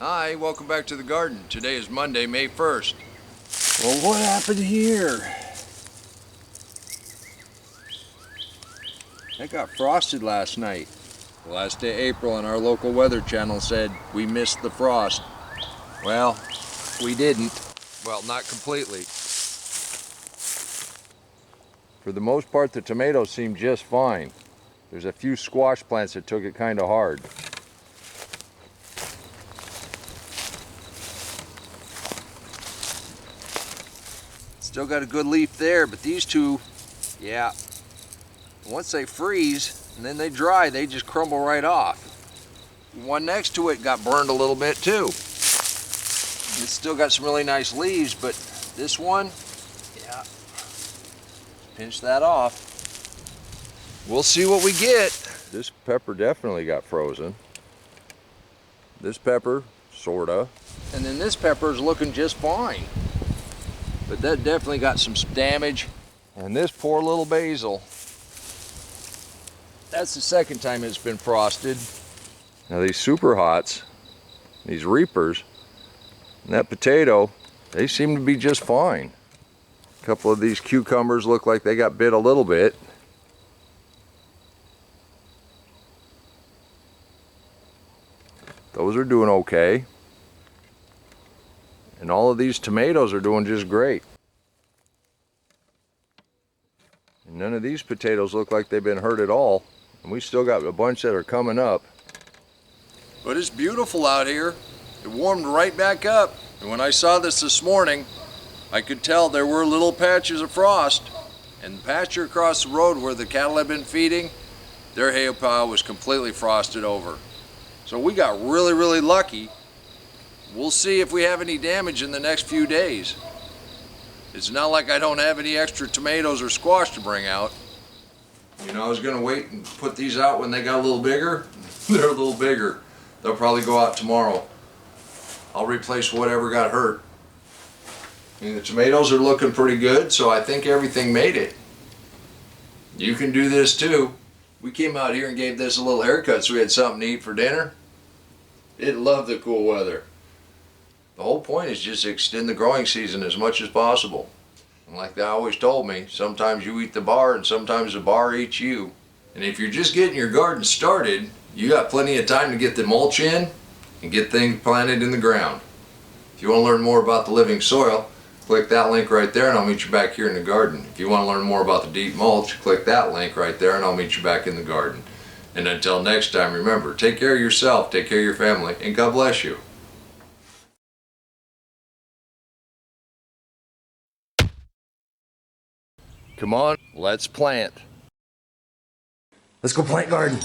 Hi, welcome back to the garden. Today is Monday, May 1st. Well, what happened here? It got frosted last night. The last day of April, and our local weather channel said we missed the frost. Well, we didn't. Well, not completely. For the most part, the tomatoes seem just fine. There's a few squash plants that took it kind of hard. Still got a good leaf there, but these two, yeah, once they freeze and then they dry, they just crumble right off. One next to it got burned a little bit too. It's still got some really nice leaves, but this one, yeah, pinch that off. We'll see what we get. This pepper definitely got frozen. This pepper, sorta. And then this pepper is looking just fine. But that definitely got some damage. And this poor little basil, that's the second time it's been frosted. Now these super hots, these reapers, and that potato, they seem to be just fine. A couple of these cucumbers look like they got bit a little bit. Those are doing okay. And all of these tomatoes are doing just great. And none of these potatoes look like they've been hurt at all. And we still got a bunch that are coming up. But it's beautiful out here. It warmed right back up. And when I saw this morning, I could tell there were little patches of frost. And the pasture across the road where the cattle had been feeding, their hay pile was completely frosted over. So we got really, really lucky. We'll see if we have any damage in the next few days. It's not like I don't have any extra tomatoes or squash to bring out. You know, I was gonna wait and put these out when they got a little bigger. They're a little bigger. They'll probably go out tomorrow. I'll replace whatever got hurt. And the tomatoes are looking pretty good, so I think everything made it. You can do this too. We came out here and gave this a little haircut so we had something to eat for dinner. It loved the cool weather. The whole point is just to extend the growing season as much as possible. And like they always told me, sometimes you eat the bar and sometimes the bar eats you. And if you're just getting your garden started, you got plenty of time to get the mulch in and get things planted in the ground. If you want to learn more about the living soil, click that link right there and I'll meet you back here in the garden. If you want to learn more about the deep mulch, click that link right there and I'll meet you back in the garden. And until next time, remember, take care of yourself, take care of your family, and God bless you. Come on, let's plant. Let's go plant garden.